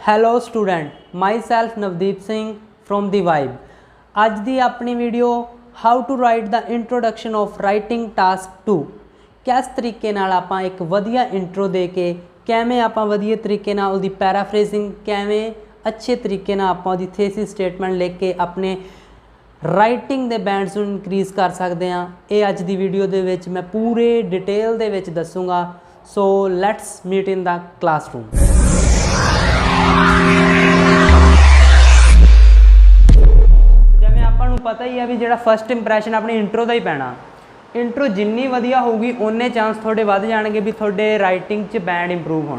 Hello student, myself Navdeep Singh from the Vibe. अज दी अपनी video how to write the introduction of writing task 2। किस तरीके नाल आपां एक वधिया इंट्रो दे के किवें आपां वधिया तरीके नाल उहदी पैराफ्रेजिंग किवें अच्छे तरीके नाल आपां उहदी थेसिस स्टेटमेंट लिख के अपने राइटिंग दे बैंड्स नूं इनक्रीज़ कर सकते हैं। ये अज दी वीडियो दे विच मैं पूरे डिटेल दे विच दसूँगा। So let's meet in the classroom. पता ही है भी जो फस्ट इंप्रैशन अपनी इंट्रो का ही पैना। इंट्रो जिन्नी वधिया होगी उन्ने चांस थोड़े वध जाएंगे भी थोड़े राइटिंग च बैंड इंप्रूव हो।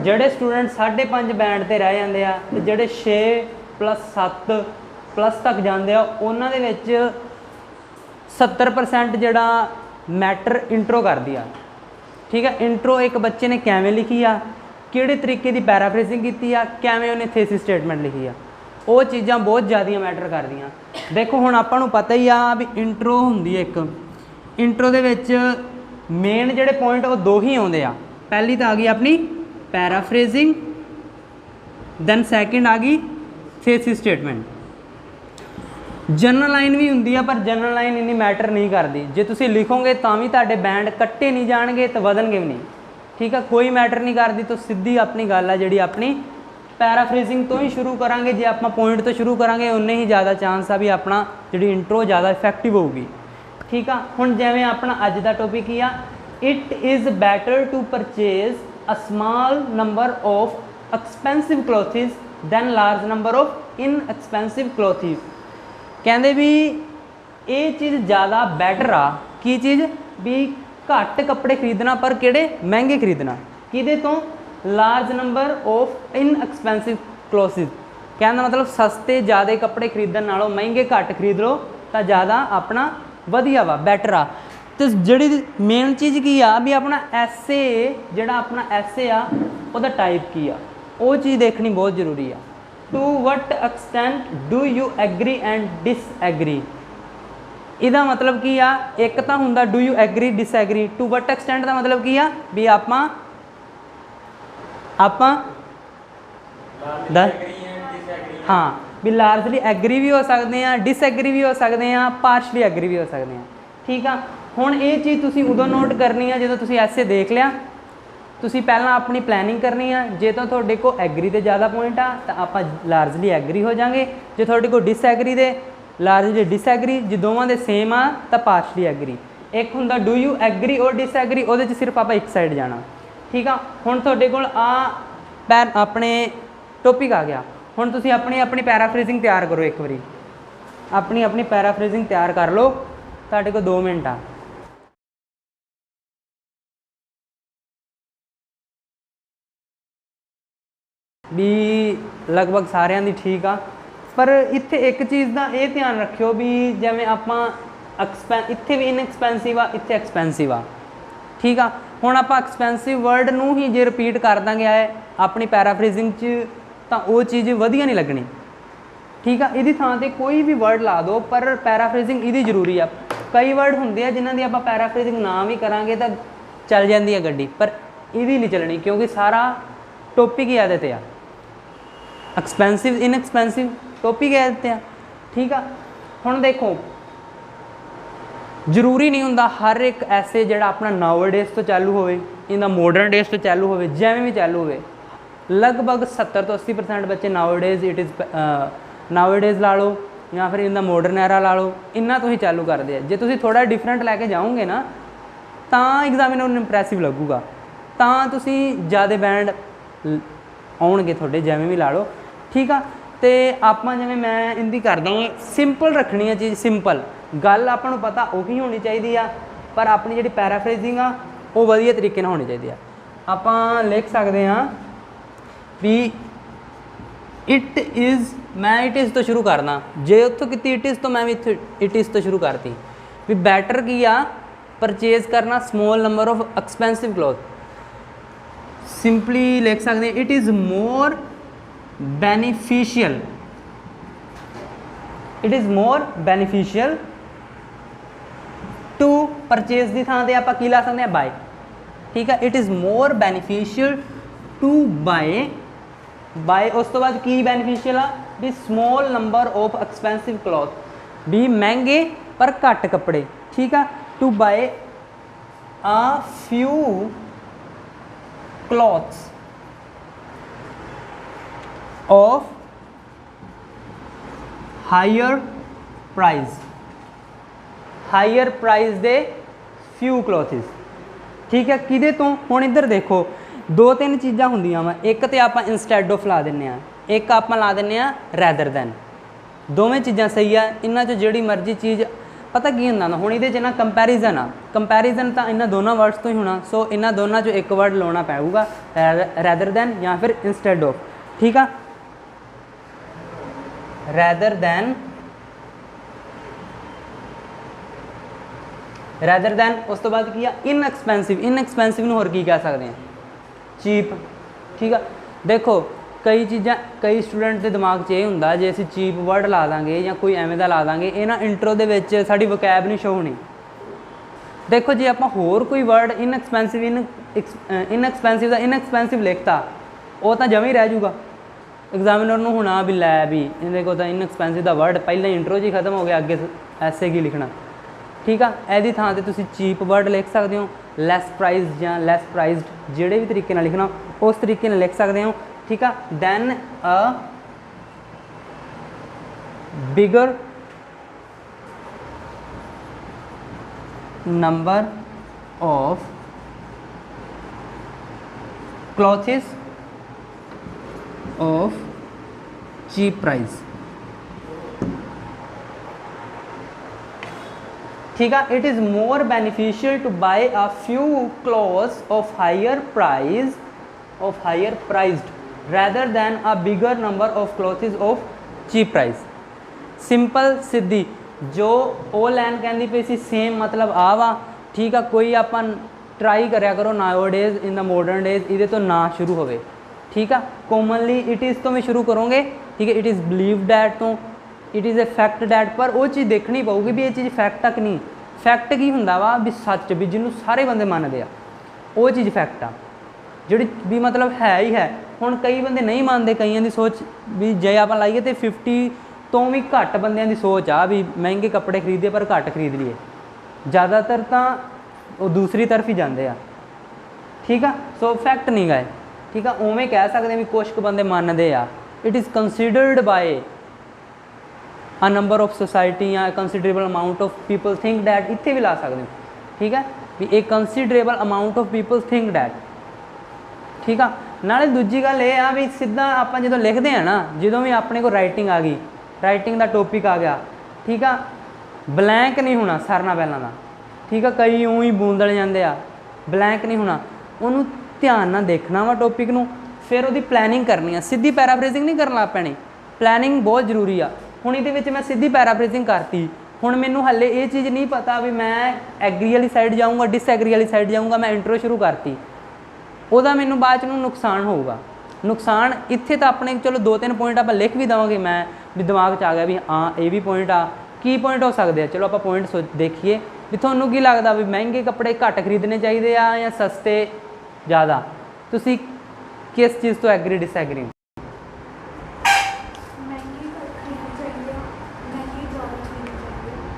जोड़े स्टूडेंट 5.5 बैंड से रह जाते हैं तो जोड़े 6+7+ तक जाते हैं उन्होंने 70% जोड़ा मैटर इंट्रो कर दिया। ठीक है, इंट्रो एक बच्चे ने किवें लिखी आ, किहड़े तरीके की पैराफ्रेजिंग की आ, किवें उन्हें थेसिस स्टेटमेंट लिखी आ, वो चीज़ां बहुत ज़्यादा मैटर कर दियाँ। देखो हुण आपां नूं पता ही आ भी इंट्रो हुंदी है एक इंट्रो दे विच मेन जिहड़े पॉइंट वो दो ही आउंदे आ। पहली तो आ गई अपनी पैराफ्रेजिंग, दैन सैकेंड आ गई थेसिस स्टेटमेंट। जनरल लाइन भी हुंदी आ पर जनरल लाइन इन्नी मैटर नहीं करती। जे तुसीं लिखोगे तां भी तुहाडे बैंड कट्टे नहीं जाणगे तो वधणगे भी नहीं। ठीक है, कोई मैटर नहीं करती। तो सीधी अपनी गल है जिहड़ी अपनी पैराफ्रेजिंग तो ही शुरू करांगे। जे आप पॉइंट तो शुरू करांगे उन्ने ही ज़्यादा चांस आ भी अपना जी इंट्रो ज़्यादा इफैक्टिव होगी। ठीक है, हुण जिवें अपना अज का टॉपिक ही आ, it is better to purchase a small number of expensive clothes than large number of inexpensive clothes. कहते भी ये चीज़ ज़्यादा बैटर आ की चीज़ भी घट कपड़े खरीदना पर किहड़े महंगे खरीदना किहदे तो लार्ज नंबर ऑफ इनएक्सपेंसिव क्लोथिज। कहने का मतलब सस्ते ज़्यादा कपड़े खरीदण नालों महंगे घट खरीद लो तो ज़्यादा अपना वधिया वा बैटर आ। तो जी मेन चीज़ की आ भी अपना ऐसे जोड़ा अपना ऐसे आ उहदा टाइप की आ वो चीज़ देखनी बहुत जरूरी आ। To what extent do you agree and disagree. इहदा मतलब की आ, एक तो हुंदा do you agree disagree. To what extent का मतलब की आ भी हाँ भी लार्जली एग्री भी हो सकते हैं, डिसएग्री भी हो सकते हैं, पार्शली एग्री भी हो सकते हैं। ठीक है, हुण ये चीज़ तुसीं उदों नोट करनी है जो तुसीं ऐसे देख लिया। तुसीं पहलां अपनी प्लैनिंग करनी है। जे तो तुहाडे को एग्री दे ज़्यादा पॉइंट आ तो आपां लार्जली एग्री हो जाएंगे। जे तुहाडे को डिसएग्री दे लार्जली डिसएग्री, जे दोवां दे सेम आ तो पार्शली एग्री। एक हुंदा डू यू एग्री और डिसएग्री, उहदे च सिर्फ आपां एक साइड जाना। ठीक है, हुण तुहाडे कोल अपने टॉपिक आ गया। हुण तुसीं अपनी अपनी पैराफ्रेजिंग तैयार करो। एक बारी अपनी अपनी पैराफ्रेजिंग तैयार कर लो। तुहाडे कोल 2 मिनट आ। भी लगभग सारिਆਂ ਦੀ ठीक आ, पर इत्थे एक चीज़ का ये ध्यान रखियो भी जिवें आपां इत्थे भी इनएक्सपेंसिव आ, इत्थे एक्सपेंसिव आ। ठीक आ, हुण आपां एक्सपेंसिव वर्ड नूं ही जे रिपीट कर देंगे है अपनी पैराफ्रेजिंग च तो वो चीज़ वधिया नहीं लगनी। ठीक है, इहदी थां ते कोई भी वर्ड ला दो पर पैराफ्रेजिंग इहदी जरूरी आ। कई वर्ड हुंदे आ जिन्हां दी आपां पैराफ्रेजिंग ना भी करांगे तो चल जाती है गड्डी, पर इहदी नहीं चलनी क्योंकि सारा टॉपिक ही इहदे ते आ। एक्सपेंसिव इनएक्सपेंसिव टॉपिक है इहदे ते आ। ठीक आ, हुण देखो जरूरी नहीं हुंदा हर एक ऐसे जिहड़ा अपना नाउ डेज तो चालू होवे, इहदा मॉडर्न डेज तो चालू होवे, जिवें भी चालू होवे। लगभग 70 तो 80% बच्चे नाउ डेज ला लो या फिर इनका मॉडर्न एरा ला लो, इन्ना तो ही चालू करते हैं। जे तुसीं थोड़ा डिफरेंट लैके जाओगे ना तो एग्जामिनर इंप्रैसिव लगूगा, तो तुसीं ज़्यादा बैंड आउणगे थोड़े जिवें भी ला लो। ठीक आ, तो आपां जिवें मैं इनकी करदा हूँ सिंपल रखनी है चीज़। सिंपल गल आपां नूं पता उही होनी चाहिए आ, पर अपनी जिहड़ी पैराफ्रेजिंग आ वो वधिया तरीके नाल होनी चाहिए। आपां लिख सकते हैं भी इट इज़, मैं इट इज़ तो शुरू करना। जे उत्थों की इट इज़ तो मैं भी इट इज़ तो शुरू करती भी बैटर की आ परचेज करना small number of expensive cloth. Simply लिख सकते हैं it is more beneficial, it is more beneficial to purchase की थां ते आपां की ला सकते हैं बाय। ठीक है, it is more beneficial to buy buy उस तो बाद की बेनीफिशियल आ भी small number of expensive cloth भी महंगे पर घट कपड़े ठीक है to buy a few cloths of higher price ਦੇ few clothes ठीक है किदे तो हुण इधर देखो दो तीन चीज़ां हुंदियां वा एक तो आपां इंस्टैड ऑफ ला दिंने आ एक आपां ला दिंने आ रैदर दैन दोवें चीज़ां सही आ इन्हां चों जिहड़ी मर्जी चीज़ पता की होंदा ना हुण इहदे च ना कंपैरिजन आ कंपैरिजन तो इन्हां दोनों वर्ड्स तो ही होना सो इन्हां दोनों चों एक वर्ड लाना पेगा रैदर दैन या फिर इंस्टैड ऑफ ठीक है रैदर दैन उस तो बाद की इनएक्सपेंसिव होर की कह सकते हैं चीप ठीक है देखो कई चीज़ा कई स्टूडेंट के दिमाग च ये होंदा जे असीं चीप वर्ड ला देंगे या कोई एवें दा ला देंगे ये ना इंट्रो दे विच साडी वोकैब नहीं शो होनी देखो जे आपां होर कोई वर्ड इनएक्सपेंसिव लिखता वो तो जमी रह जूगा एग्जामिनर नूं होना भी लै भी इहदे कोल तां इनएक्सपेंसिव दा वर्ड पहले इंट्रो च ही खत्म हो गया अगे ऐसे की लिखना ठीक है यदि थां ते तुसीं चीप वर्ड लिख सकते हो लैस प्राइज या लैस प्राइज्ड जिहड़े भी तरीके नाल लिखना उस तरीके नाल लिख सकते हो ठीक है than a bigger number of clothes of cheap price ठीक है it is more beneficial to buy a few clothes of higher priced rather than a bigger number of clothes of cheap price simple सीधी जो ओ line कहती पई सी same मतलब आ वा ठीक है कोई आप ट्राई करया करो now days in the modern days ये तो ना शुरू होवे ठीक है कॉमनली इट इज़ तो मैं शुरू करोगे ठीक है इट इज़ बिलीव डैट तो it is a fact that पर वो चीज़ देखनी पऊगी भी ये चीज़ फैक्ट तक नहीं फैक्ट की हुंदा वा भी सच भी जिन्हों सारे बंदे मानते आ वो चीज़ फैक्ट आ जिहड़ी भी मतलब है ही है हुण कई बंदे नहीं मानते कईयां दी सोच भी जे आप लाइए तो 50 तो भी घट बंदियां दी सोच आ भी महंगे कपड़े खरीदे पर घट खरीद लिए ज़्यादातर तो वो दूसरी तरफ ही जाते हैं ठीक है सो फैक्ट नहीं गए ठीक है उवें कह सकते हैं भी कुछ बंदे मानते आ it is considered by a number of society या considerable amount of people think that इत्थे भी ला सकते हो ठीक है भी एक considerable amount of people think that ठीक है नाले दूजी गल ये आ भी सीधा आप जो लिखते हैं ना जो भी अपने को राइटिंग आ गई राइटिंग का टॉपिक आ गया ठीक है ब्लैंक नहीं होना सारे नाल पहलां दा ठीक है कई ऊँ ही बूंदल जाते आ ब्लैंक नहीं होना उन्होंने ध्यान नाल देखना वा टॉपिक नूं फिर वो प्लैनिंग करनी है सीधी पैराफ्रेजिंग नहीं करना पैनी प्लैनिंग बहुत जरूरी आ हुण इहदे विच मैं सीधी पैराफ्रेजिंग करती हुण मैनूं हले ये चीज़ नहीं पता भी मैं एग्री वाली साइड जाऊँगा डिसएग्री वाली साइड जाऊँगा मैं इंट्रो शुरू करती ਉਹਦਾ ਮੈਨੂੰ ਬਾਅਦ ਚ ਨੂੰ ਨੁਕਸਾਨ ਹੋਊਗਾ ਨੁਕਸਾਨ ਇੱਥੇ ਤਾਂ ਆਪਣੇ ਚਲੋ ਦੋ ਤਿੰਨ ਪੁਆਇੰਟ ਆਪਾਂ ਲਿਖ ਵੀ ਦੇਵਾਂਗੇ ਮੈਂ ਵੀ ਦਿਮਾਗ 'ਚ ਆ ਗਿਆ ਵੀ ਹਾਂ ਇਹ ਵੀ ਪੁਆਇੰਟ ਆ ਕੀ ਪੁਆਇੰਟ ਹੋ ਸਕਦੇ ਆ ਚਲੋ ਆਪਾਂ ਪੁਆਇੰਟ ਦੇਖੀਏ ਵੀ ਤੁਹਾਨੂੰ ਕੀ ਲੱਗਦਾ ਵੀ ਮਹਿੰਗੇ ਕੱਪੜੇ ਘੱਟ ਖਰੀਦਣੇ ਚਾਹੀਦੇ ਆ ਜਾਂ ਸਸਤੇ ਜ਼ਿਆਦਾ ਤੁਸੀਂ ਕਿਸ ਚੀਜ਼ ਤੋਂ ਐਗਰੀ ਡਿਸਐਗਰੀ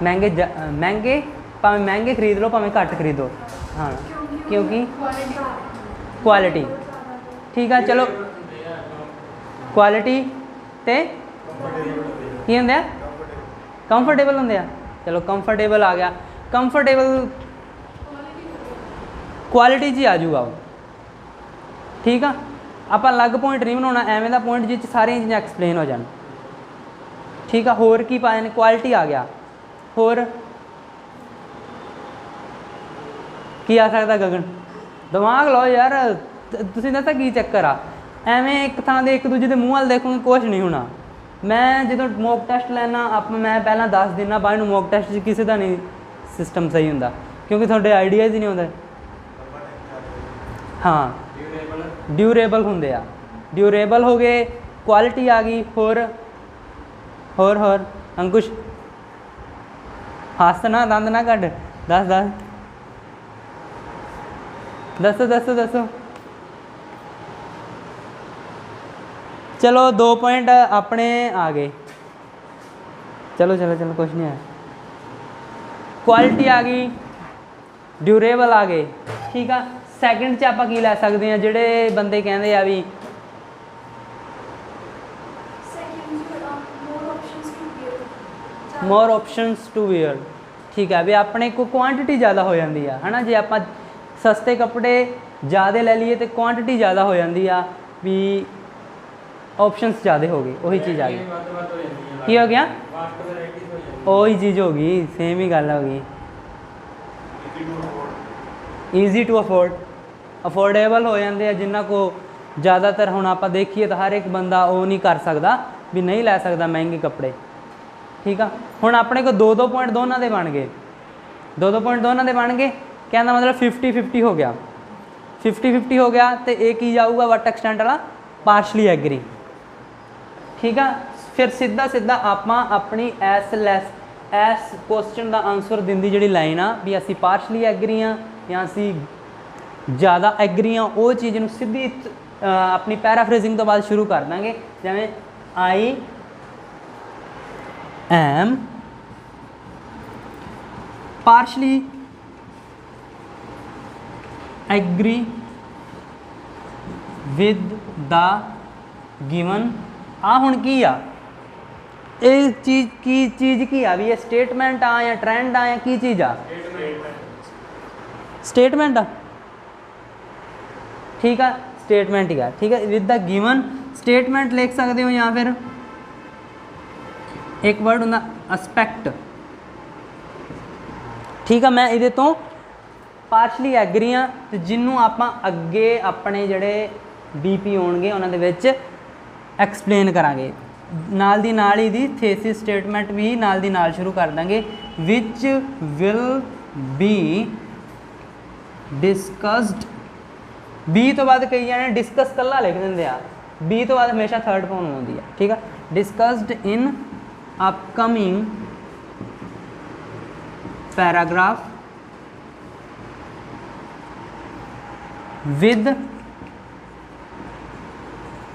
महंगे भावें महंगे खरीद लो भावें घट खरीदो हाँ क्योंकि क्वालिटी ठीक है चलो क्वालिटी ते की होंगे कंफर्टेबल होंगे चलो कंफर्टेबल आ गया कंफर्टेबल क्वालिटी जी आ जाऊगा वो ठीक है आप अलग पॉइंट नहीं बनाना एवें का पॉइंट जिस सारिया चीज़ें एक्सप्लेन हो जाए ठीक है होर की पाए ने क्वालिटी आ गया होर की आ सकता गगन दिमाग लो यार तुसीं दस्सो की चक्कर आ एवें एक थां दे एक दूजे के मूँह वाल देखोगे कुछ नहीं होना मैं जो मॉक टैसट लैना मैं पहला दस दिना बाद मॉक टैसट किसी का नहीं सिस्टम सही होंगे क्योंकि थोड़े आइडियाज़ ही नहीं आते हाँ ड्यूरेबल होंगे आ ड्यूरेबल हो गए क्वालिटी आ गई होर होर होर अंकुश हस ना दंद ना कट दस दस दसो दसो दसो चलो 2 पॉइंट अपने आ गए। चलो चलो चलो कुछ नहीं है। क्वालिटी आ गई, ड्यूरेबल आ गए, ठीक है। सैकेंड च आप की लै सकते हैं जोड़े बंदे कहते हैं भी मोर ऑप्शनस टू वेयर, ठीक है भी अपने को क्वांटिटी ज़्यादा हो जाती है ना। जे आप सस्ते कपड़े ज़्यादा ले लीए तो क्वांटिटी ज़्यादा हो जाती है भी ऑप्शनस ज़्यादा हो गए, वही चीज़ आ गई। की हो गया? वही चीज़ हो गई, सेम ही गल हो गई। ईजी टू अफोर्ड, अफोर्डेबल हो जाते हैं जिन्हों को ज़्यादातर हुण आप देखिए तो हर एक बंदा वो नहीं कर सकता भी नहीं लै सकता महंगे कपड़े, ठीक है। हुण अपने को 2-2 पॉइंट दोनों के बन गए, 2-2 पॉइंट दोनों के बन गए, कहना मतलब 50-50 हो गया, 50-50 हो गया। तो एक ही जाऊगा वट एक्सटेंट वाला पार्शली एग्री, ठीक है। फिर सीधा सीधा आप अपनी एस क्वेश्चन का आंसर देंदी जी लाइन आ भी असी पार्शली एग्री हाँ या असी ज़्यादा एग्री हाँ, वो चीज़ में सीधी अपनी पैराफ्रेजिंग तो बाद शुरू कर देंगे। जिमें I am partially agree with the given. आ हुण की आ ये चीज़ की आ भी ये स्टेटमेंट आ या ट्रेंड आ या की चीज़ आ? स्टेटमेंट आ, ठीक है, स्टेटमेंट ही आ, ठीक है। विद द गिवन स्टेटमेंट लिख सकते हो या फिर एक वर्ड होंदा एस्पेक्ट, ठीक है। मैं ये तो पार्शली एग्री हाँ, तो जिन्हों आप अगे अपने जड़े BP होणगे उन्होंने विच एक्सप्लेन करांगे। नाल दी नाल ही दी थेसिस स्टेटमेंट भी नाल दी नाल शुरू कर देंगे, विच विल बी डिस्कस्ड। बी तो बाद कई जाने डिस्कस कला लिख देंगे आ, बी तो बाद हमेशा थर्ड फॉर्म होती है, ठीक है। Discussed in upcoming paragraph with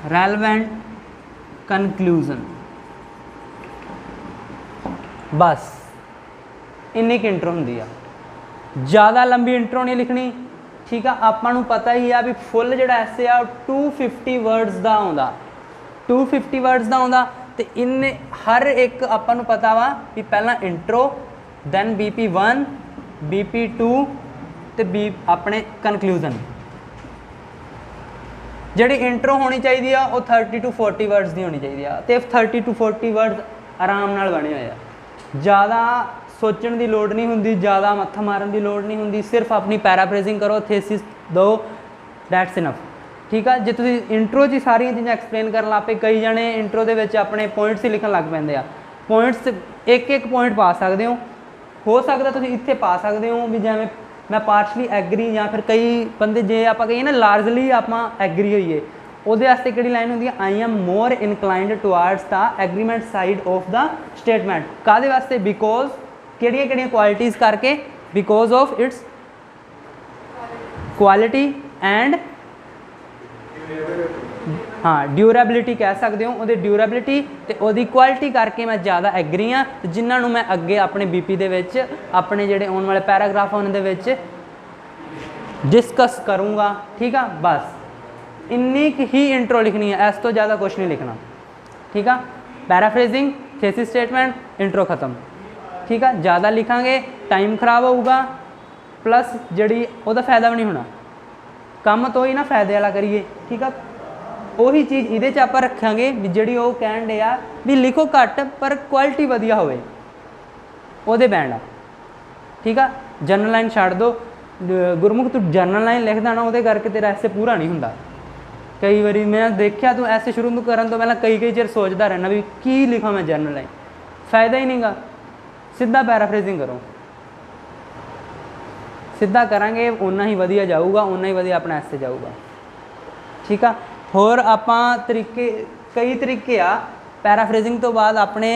relevant conclusion. बस इन्नी की इंट्रो होंगी आ, ज़्यादा लंबी इंट्रो नहीं लिखनी, ठीक है। आपको पता ही आ भी फुल जो ऐसे आ 250 वर्ड्स का आता, 250 वर्ड्स का आता। तो इन्ने हर एक आपको पता वा भी पहला इंट्रो, दैन BP1 BP2 तो अपने कंक्लूजन। जी इंट्रो होनी चाहिए वो 30 to 40 वर्ड्स की होनी चाहिए, तो 30 to 40 वर्ड्स आराम नाल बने हुए आ। ज़्यादा सोचने की लोड़ नहीं होंगी, ज़्यादा मत्था मारन की लोड़ नहीं होंगी, सिर्फ अपनी पैराफ्रेजिंग करो, थेसिस दो, दैट्स इनफ, ठीक है। जो तुम इंट्रो च सारिया चीज़ां एक्सप्लेन कर लग पे, कई जने इंट्रो के अपने पॉइंट्स ही लिखन लग पैंदे आ, पॉइंट्स एक पॉइंट पा सकते हो सकता तुम इत्थे पा सकते हो भी जिवें मैं पार्शली एग्री, या फिर कई बंदे जे आप कहिए ना लार्जली आप एग्री होइए, ਉਹਦੇ वास्ते ਕਿਹੜੀ लाइन होंगी, I am more inclined towards the agreement side of the statement. कादे वास्ते? बिकॉज किहड़ियां क्वालिटीज़ करके, because of its quality and हाँ ड्यूरेबिलिटी कह सकते हो, वो ड्यूरेबिलिटी तो वो क्वालिटी करके मैं ज़्यादा एग्री हाँ, जिन्होंने मैं अगे अपने BP दे विच अपने जोड़े आने वाले पैराग्राफ उन्होंने डिस्कस करूँगा, ठीक है। बस इन्नी ही इंट्रो लिखनी है, इस तो ज़्यादा कुछ नहीं लिखना, ठीक है। पैराफ्रेजिंग, थेसिस स्टेटमेंट, इंट्रो खत्म, ठीक है। ज़्यादा लिखांगे टाइम खराब होगा, प्लस जी वो फायदा भी नहीं होना, काम तो ही ना फायदे वाला करिए, ठीक है। ਉਹੀ चीज़ ये आप रखांगे भी जी वो कहन डे आ भी लिखो घट पर क्वालिटी वधिया होवे, ਉਹਦੇ बैंड आ, ठीक है। जनरल लाइन छड़ दो, गुरमुख तू जनरल लाइन लिखदा ना वो करके तेरा ऐसे पूरा नहीं होंदा। कई बारी मैं देखा तू ऐसे शुरू तो करन तो पहला कई चिर सोचता रहना भी की लिखा मैं जनरल लाइन, फायदा ही नहीं गा। सीधा पैराफ्रेजिंग करो, सीधा करांगे उन्ना ही वधिया जाऊगा, उन्ना ही वधिया अपना ऐसे जाऊगा, ठीक है। होर आपां तरीके कई तरीके आ पैराफ्रेजिंग तो बाद अपने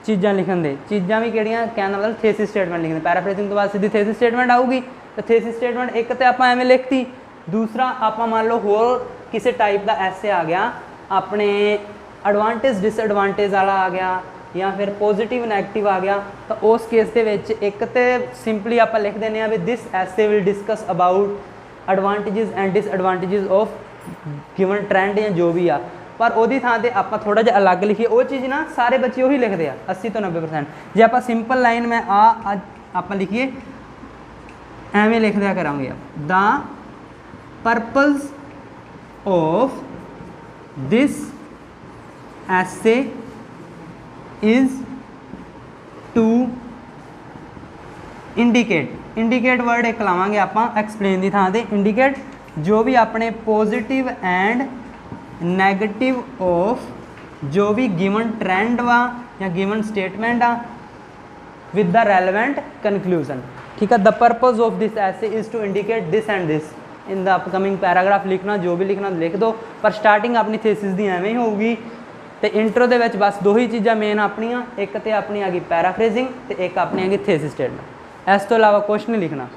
चीज़ां लिखण दे, चीज़ां भी किहड़ियां कहण दा मतलब थेसिस स्टेटमेंट लिखने। पैराफ्रेजिंग तो बाद सीधी थेसिस स्टेटमेंट आऊगी, तो थेसिस स्टेटमेंट एक तो आपां एवें लिखती, दूसरा आपां मान लो होर किसी टाइप का ऐसे आ गया अपने एडवांटेज डिसएडवांटेज वाला आ गया या फिर पॉजिटिव नैगेटिव आ गया, तो उस केस के विच एक तो सिंपली आप लिख देने भी दिस ऐसे will discuss about advantages and disadvantages of given trend या जो भी आ, पर वो थां ते आप थोड़ा जिहा अलग लिखिए। वो चीज़ ना सारे बच्चे उही लिखते हैं 80 तो 90%। जे आप सिंपल लाइन में आप लिखिए एवें लिख दिया करांगे, the purpose of this essay is to indicate word एक लावांगे आप एक्सप्लेन की थां ते इंडिकेट जो भी अपने पॉजिटिव एंड नैगेटिव ऑफ जो भी गिवन ट्रेंड वा या गिवन स्टेटमेंट आ विद द रेलेवेंट कंक्लूजन। ठीक है, the purpose of this essay is to indicate this and this in the upcoming paragraph. लिखना जो भी लिखना लिख दो, पर स्टार्टिंग अपनी थेसिस की एवें ही होगी। तो इंट्रो दे विच बस दो ही चीज़ां मेन अपनियां, एक तो अपनी आ गई पैराफ्रेजिंग तो एक अपनी आ गई थेसिस स्टेटमेंट। इस तो इलावा कुछ नहीं लिखना।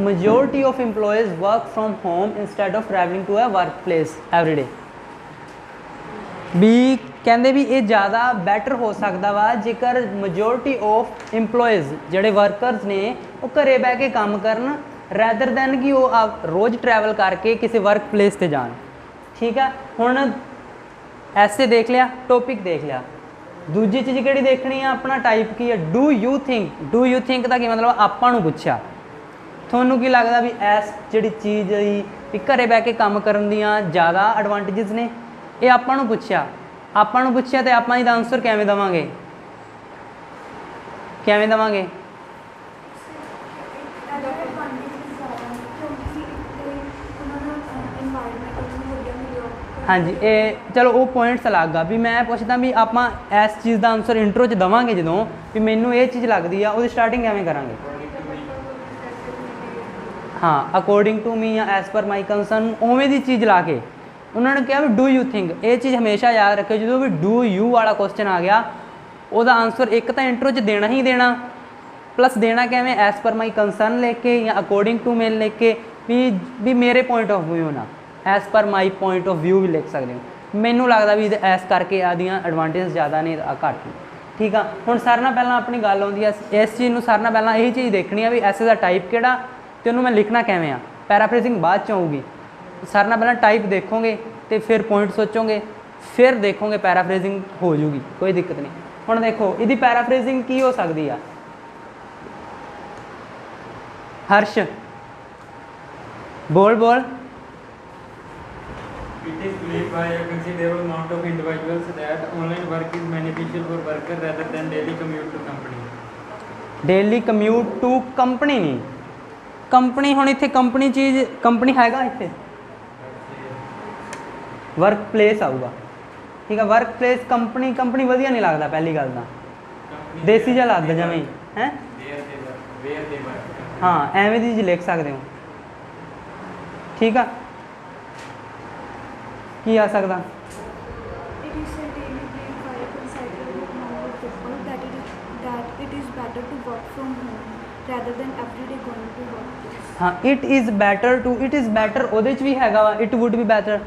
majority of employees work from home instead of traveling to a workplace every day। भी कहते भी ये ज़्यादा बैटर हो सकता वा जेकर majority of employees ਜਿਹੜੇ वर्कर्स ने वो घरे बह के काम करन रैदर दैन कि वो रोज़ ट्रैवल करके किसी वर्क प्लेस ते जान। ठीक है, हुण ऐसे देख लिया, टॉपिक देख लिया, दूजी चीज़ किहड़ी देखनी है अपना टाइप की है डू यू थिंक का की मतलब आपां नूं पुछया थोनू की लगता भी इस जी चीज़ भी घरे बह के काम करन दियां ज़्यादा एडवांटेजिस ने, ये आपां नूं पुछया तो आपां इसदा आंसर किवें देवांगे हाँ जी। ये चलो वो पॉइंट्स अलग आ भी मैं पुछदा भी आप इस चीज़ का आंसर इंट्रो च देवांगे जदों भी मैनू ये चीज़ लगती है वो स्टार्टिंग किवें करांगे। हाँ, अकॉर्डिंग टू मी या एज पर माई कंसर्न उवें दी चीज़ ला के उन्होंने कहा भी डू यू थिंक। ये चीज़ हमेशा याद रखियो जो भी डू यू वाला क्वेश्चन आ गया वह आंसर एक तो इंट्रो च देना ही देना, प्लस देना किवें एज पर माई कंसर्न लिख के या अकॉर्डिंग टू मी लिख के भी मेरे पॉइंट ऑफ व्यू ना as per my point of view भी लिख सकते हो। मैनू लगता भी इस करके आदियाँ एडवांटेज ज़्यादा ने घट। ठीक है, हुण सारे नाल पहलां अपनी गल आउंदी है इस चीज़ नूं सारे नाल पहलां यही चीज़ देखनी है भी ऐसे का टाइप किहड़ा तो उन्होंने मैं लिखना किवें आ। पैराफ्रेजिंग बाद च आऊगी, सारे नाल पहलां टाइप देखोगे तो फिर पॉइंट सोचोगे फिर देखोगे पैराफ्रेजिंग हो जूगी, कोई दिक्कत नहीं। हुण देखो इहदी पैराफ्रेजिंग की हो सकती है। हर्ष बोल It is believed by a considerable amount of individuals that online work is beneficial for workers rather than daily commute to company। Daily commute to company नहीं, कंपनी हुण इत्थे कंपनी चीज़ कंपनी हैगा इत्थे वर्क प्लेस आऊगा। ठीक है, work place company वधिया नहीं लगता पहली गल तो देसी जिहा लगदा जमें हैं। हाँ, एवें दी चीज़ लिख सकते हो। ठीक है, की आ सकता हाँ it is better to it is better ਉਹਦੇ ਚ ਵੀ ਹੈਗਾ ਵਾ इट वुड बी बैटर।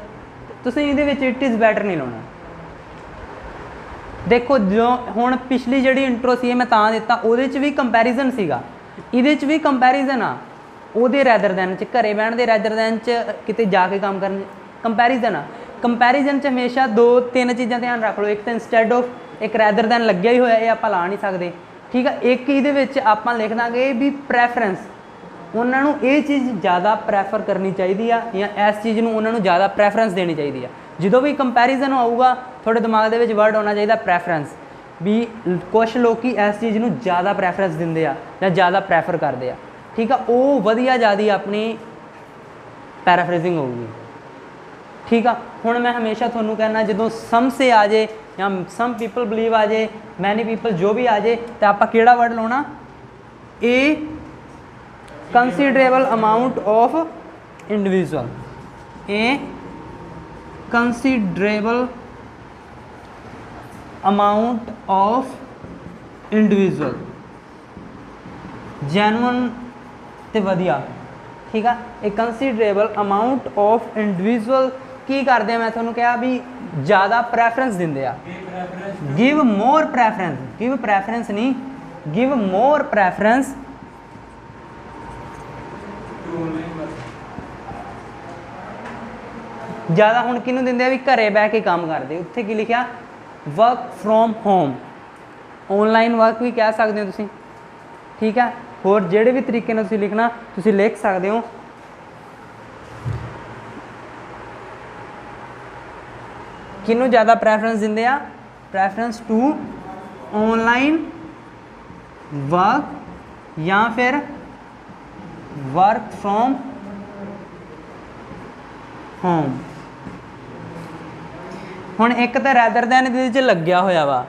ਤੁਸੀਂ ਇਹਦੇ ਵਿੱਚ इट इज़ बैटर नहीं ਲਾਉਣਾ। देखो जो ਹੁਣ पिछली ਜਿਹੜੀ इंट्रो ਸੀ मैं ਤਾਂ ਦਿੱਤਾ ਉਹਦੇ ਚ ਵੀ ਕੰਪੈਰੀਜ਼ਨ ਸੀਗਾ, ਇਹਦੇ ਚ ਵੀ ਕੰਪੈਰੀਜ਼ਨ ਆ ਉਹਦੇ ਰੈਦਰ ਦੈਨ ਚ ਘਰੇ ਬਹਿਣ ਦੇ ਰੈਦਰ ਦੈਨ ਚ ਕਿਤੇ ਜਾ ਕੇ ਕੰਮ ਕਰਨ ਕੰਪੈਰੀਜ਼ਨ ਆ। ਕੰਪੈਰੀਜ਼ਨ 'ਚ ਹਮੇਸ਼ਾ 2-3 ਚੀਜ਼ਾਂ ਧਿਆਨ ਰੱਖ ਲਓ। ਇੱਕ ਤਾਂ ਇੰਸਟੈਡ ਆਫ ਇੱਕ ਰੈਦਰ ਦੈਨ ਲੱਗਿਆ ਹੀ ਹੋਇਆ ਇਹ ਆਪਾਂ ਲਾ ਨਹੀਂ ਸਕਦੇ। ਠੀਕ ਆ, ਇੱਕ ਇਹਦੇ ਵਿੱਚ ਆਪਾਂ ਲਿਖ ਦਾਂਗੇ ਵੀ ਪ੍ਰੈਫਰੈਂਸ ਉਹਨਾਂ ਨੂੰ ਇਹ ਚੀਜ਼ ਜ਼ਿਆਦਾ ਪ੍ਰੈਫਰ ਕਰਨੀ ਚਾਹੀਦੀ ਆ ਜਾਂ ਇਸ ਚੀਜ਼ ਨੂੰ ਉਹਨਾਂ ਨੂੰ ਜ਼ਿਆਦਾ ਪ੍ਰੈਫਰੈਂਸ ਦੇਣੀ ਚਾਹੀਦੀ ਆ। ਜਦੋਂ ਵੀ ਕੰਪੈਰੀਜ਼ਨ ਆਊਗਾ ਤੁਹਾਡੇ ਦਿਮਾਗ ਦੇ ਵਿੱਚ ਵਰਡ ਆਉਣਾ ਚਾਹੀਦਾ ਪ੍ਰੈਫਰੈਂਸ, ਵੀ ਕੁਛ ਲੋਕ ਇਸ ਚੀਜ਼ ਨੂੰ ਜ਼ਿਆਦਾ ਪ੍ਰੈਫਰੈਂਸ ਦਿੰਦੇ ਆ ਜਾਂ ਜ਼ਿਆਦਾ ਪ੍ਰੈਫਰ ਕਰਦੇ ਆ। ਠੀਕ ਆ, ਉਹ ਵਧੀਆ ਜ਼ਿਆਦਾ ਆਪਣੀ ਪੈਰਾਫਰੇजिंग ਹੋਊਗੀ। ठीक है, हुण मैं हमेशा थोनू कहना जो सम से आ जाए या सम पीपल बिलीव आ जाए मैनी पीपल जो भी आ जाए तो आप किहड़ा वर्ड लाना a considerable amount of individual a considerable amount of individual genuine ते वधिया। ठीक है, a considerable amount of individual ਕੀ ਕਰਦੇ ਆ, ਮੈਂ ਤੁਹਾਨੂੰ ਕਿਹਾ ਵੀ ਜ਼ਿਆਦਾ ਪ੍ਰੈਫਰੈਂਸ ਦਿੰਦੇ ਆ, ਗਿਵ ਮੋਰ ਪ੍ਰੈਫਰੈਂਸ, ਗਿਵ ਪ੍ਰੈਫਰੈਂਸ ਨਹੀਂ, ਗਿਵ ਮੋਰ ਪ੍ਰੈਫਰੈਂਸ ਜ਼ਿਆਦਾ ਹੁਣ ਕਿਹਨੂੰ ਦਿੰਦੇ ਆ, ਵੀ ਘਰੇ ਬਹਿ ਕੇ ਕੰਮ ਕਰਦੇ। ਉੱਥੇ ਕੀ ਲਿਖਿਆ, work from home, online work ਵੀ ਕਹਿ ਸਕਦੇ ਹੋ ਤੁਸੀਂ, ਠੀਕ ਹੈ। ਹੋਰ ਜਿਹੜੇ ਵੀ ਤਰੀਕੇ ਨਾਲ ਤੁਸੀਂ ਲਿਖਣਾ ਤੁਸੀਂ ਲਿਖ ਸਕਦੇ ਹੋ। ਕਿਹਨੂੰ ਜ਼ਿਆਦਾ ਪ੍ਰੈਫਰੈਂਸ ਦਿੰਦੇ ਆ, ਪ੍ਰੈਫਰੈਂਸ ਟੂ ਆਨਲਾਈਨ ਵਰਕ ਜਾਂ ਫਿਰ ਵਰਕ ਫਰੋਮ ਹੋਮ। ਹੁਣ ਇੱਕ ਤਾਂ ਰੈਦਰ ਦੈਨ ਇਹਦੇ ਵਿੱਚ ਲੱਗਿਆ ਹੋਇਆ ਵਾ,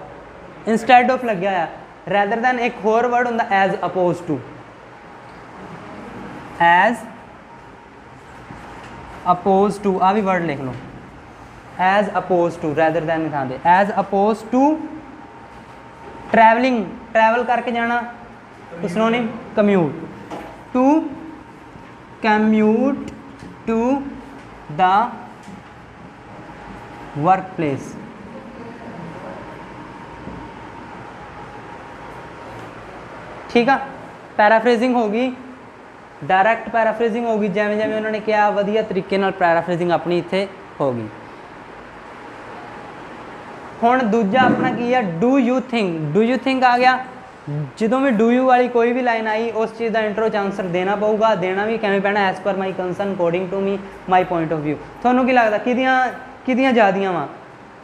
ਇੰਸਟੈਡ ਆਫ ਲੱਗਿਆ ਹੋਇਆ, ਰੈਦਰ ਦੈਨ ਇੱਕ ਹੋਰ ਵਰਡ ਹੁੰਦਾ as opposed to, as opposed to, ਆ ਵੀ ਵਰਡ ਲਿਖ ਲਓ, as opposed to, rather than ਦੀ ਥਾਂ ਤੇ as opposed to. Travelling, travel ਕਰਕੇ ਜਾਣਾ, synonym commute, to commute to the workplace. ठीक है, पैराफ्रेजिंग होगी, डायरैक्ट पैराफ्रेजिंग होगी, जिवें जिवें उन्होंने कहा वधिया तरीके नाल पैराफ्रेजिंग अपनी इत्थे होगी। हुण दूजा अपना की है do you think, do you think आ गया, ਜਦੋਂ ਵੀ डू यू वाली कोई भी लाइन आई उस चीज़ का इंट्रो च आंसर देना पऊगा, देना भी किवें पैना, as per my concern, according to me, my point of view. तुहानूं की लगदा किहदियां ज़्यादियां वा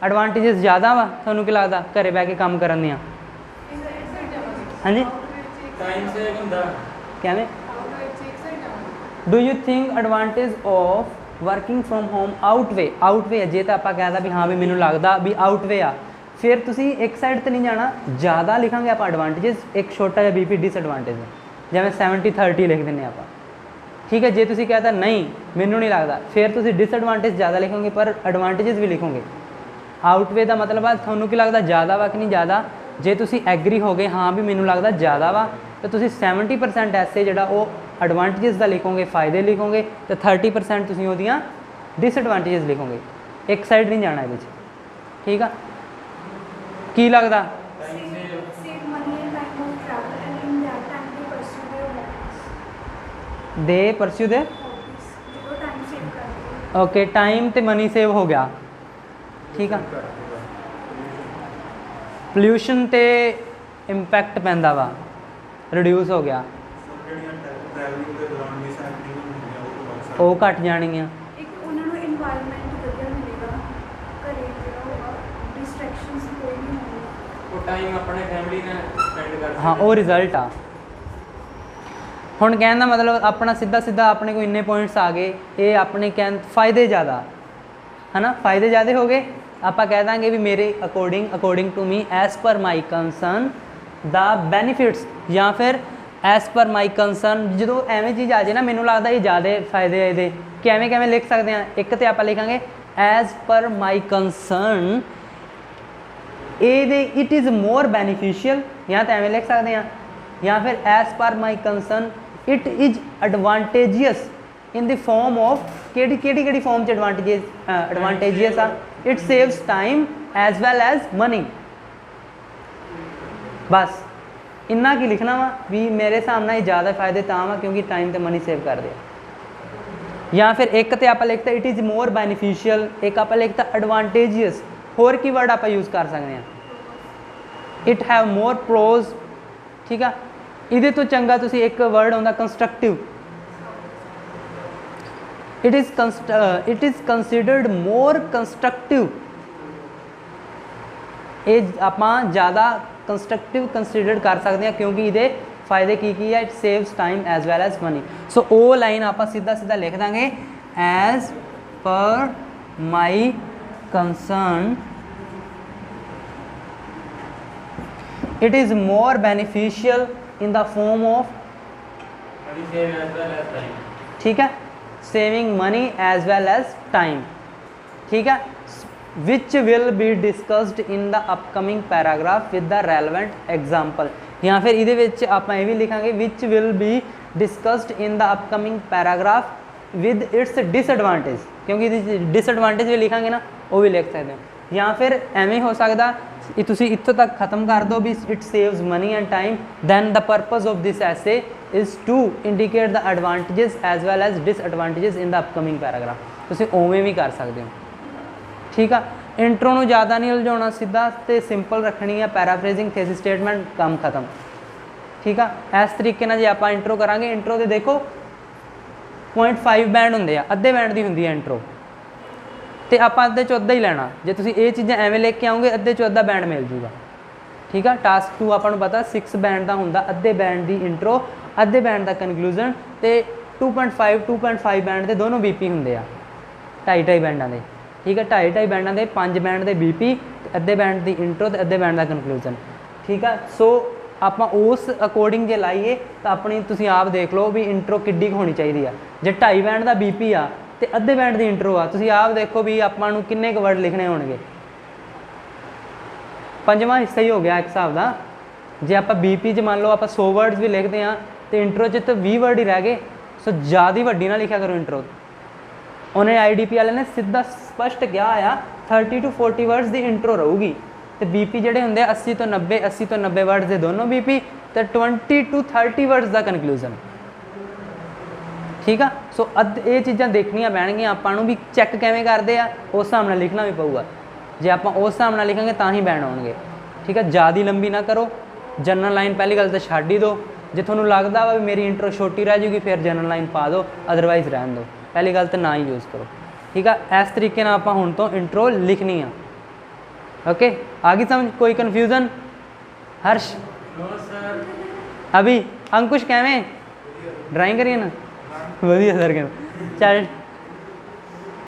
एडवांटेजेस ज़्यादा वा, तुहानूं की लगदा घरे बह के काम करन दियां? हाँ जी, टाइम सेव हुंदा, किवें? Do you think advantage of working from home outweigh, outweigh है जे तो आप कहदा भी हाँ भी मैनूं लगदा भी आउटवे आ, फिर तुसी एक साइड तो नहीं जाना, ज़्यादा लिखांगे आप एडवांटेजेस, एक छोटा जिहा बीपी डिसएडवांटेज है, जिवें 70-30 लिख दिंदे आप, ठीक है। जे तुसी कहता नहीं मैनूं नहीं लगदा, फिर तुसी डिसएडवांटेज ज़्यादा लिखोगे पर एडवांटेजेस भी लिखोगे। आउटवे का मतलब है तुहानूं की लगदा ज़्यादा वा कि नहीं ज़्यादा, जे तुसी एग्री हो गए हाँ भी मैनूं लगदा ज़्यादा वा, तो तुसी 70% ऐसे जिहड़ा वो एडवांटेजेस का लिखोगे, फ़ायदे लिखोगे, तो 30% तुसी ओहदियां डिसएडवांटेजेस लिखोगे, एक साइड नहीं जाना है, ठीक है। की लगदा they pursue they, okay, time ते मनी सेव हो गया, ठीक है। पोल्यूशन ते इंपैक्ट पैंदा वा, रिड्यूस हो गया, वो घट जाणियां, टाइम अपने फैमिली ने स्पेंड कर, हाँ वो रिजल्ट आ। हुण कहण दा मतलब अपना सीधा सीधा अपने को इन्ने पॉइंट्स आ गए, ये अपने कह फायदे ज़्यादा है ना, फायदे ज़्यादा हो गए, आप कह देंगे भी मेरे according, according to me, as per my concern the benefits, या फिर एज पर माई कंसर्न। जो एवं चीज़ आ जाए ना, मैनूं लगदा ये ज़्यादा फायदे है ये, किवें किवें लिख सकते हैं, एक तो आप लिखांगे as per my concern it is more beneficial, या तो एवं लिख सकते हैं, या फिर as per my concern it is advantageous in the form of केड़ी फॉर्म च एडवांटेजियस आ, it saves time as well as money. बस इन्ना की लिखना वा भी मेरे हिसाब नाल ज़्यादा फायदे तां वा क्योंकि टाइम तो मनी सेव कर दे, या फिर एक तो आप लिखते इट इज़ मोर बेनीफिशियल, एक आप लिखता एडवांटेजियस, होर की वर्ड आप यूज़ कर सकते हैं, इट हैव मोर प्रोज, ठीक है। ये तो चंगा तुसी एक वर्ड होंदा constructive, it is considered more constructive, ये आप ज़्यादा कंस्ट्रक्टिव कंसिडर कर सकते हैं क्योंकि ये फायदे की है, it saves time as well as money. So वो लाइन आप सीधा सीधा लिख देंगे as per my concern it is more beneficial in the form of, ठीक है, saving money as well as time, ठीक है, which will be discussed in the upcoming paragraph with the relevant example, या फिर ये आप ये भी लिखांगे which will be discussed in the upcoming paragraph with its disadvantage, क्योंकि डिसएडवांटेज भी लिखांगे ना वो भी लिख सकते हो। या फिर एवें हो सकता कि तुसी इत्थों तक खत्म कर दो भी it saves money and time, then the purpose of this essay is to indicate the advantages as well as disadvantages in the upcoming paragraph. तुसी उवें भी कर सकते हो, ठीक है। इंट्रो नूं ज़्यादा नहीं उलझाउणा, सीधा ते सिंपल रखनी है, पैराफ्रेजिंग थेसिस स्टेटमेंट काम खत्म, ठीक है। इस तरीके नाल जे आपां इंट्रो करांगे, इंट्रो दे देखो 0.5 बैंड होंदे आ, अद्धे बैंड दी हुंदी है इंट्रो, तो आप अद्धे चों अद्धा ही लेना। जे तुसीं ये चीज़ां एवें लिख के आओगे अद्धे चों अद्धा बैंड मिल जूगा, ठीक है। टास्क 2 आपां नूं पता 6 बैंड का हुंदा, अद्धे बैंड की इंट्रो, अद्धे बैंड का कनक्लूजन, तो 2.5 बैंड के दोनों बीपी हुंदे आ, 2.5 बैंडां दे, ठीक है। 2.5 बैंडां दे 5 बैंड के बीपी, अद्धे बैंड की इंट्रो तो अद्धे बैंड का कनक्लूजन, ठीक है। सो आप उस अकॉर्डिंग जे लाइए तो अपनी तुसीं आप देख लो भी इंट्रो किड्डी होनी चाहिए है। जे 2.5 बैंड का बीपी आ तो अद्धे बैंड की इंट्रो आ, तुसीं आप देखो भी आपां नूं किन्ने क वर्ड लिखने होणगे। पंजवां हिस्सा ही हो गया एक हिसाब का। जे आप बीपी च मान लो आप 100 वर्ड्स भी लिखते हैं तो इंट्रो च तो 20 वर्ड ही रह गए। सो ज़्यादा वड्डी ना लिखा करो इंट्रो। उन्हें IDP वाले ने सीधा स्पष्ट क्या आया 30 to 40 वर्ड्स की इंट्रो रहूगी, तो बीपी जोड़े होंगे 80 to 90 वर्ड्स के दोनों बीपी, तो 20 to 30 वर्ड्स का कनक्लूजन, ठीक है। सो ये चीज़ां देखनियां पैणगियां आपां नूं भी चैक किवें करदे आ, उस हिसाब नाल लिखना भी पऊगा। जे आपां उस हिसाब नाल लिखांगे तां ही बैंड आउणगे, ठीक है। ज़्यादा लंबी ना करो, जनरल लाइन पहली गल तो छड्ड ही दो। जे तुहानूं लगदा वा मेरी इंट्रो छोटी रह जूगी फिर जनरल लाइन पा दो, अदरवाइज़ रहन दो, पहली गल तो ना ही यूज़ करो, ठीक है। इस तरीके नाल आपां हुण तो इंट्रो लिखनी आ। ओके, आ गई समझ? कोई कन्फ्यूजन? हर्ष? No sir. अभी अंकुश कैवें ड्राइंग करिए ना, वधिया सर कहना चल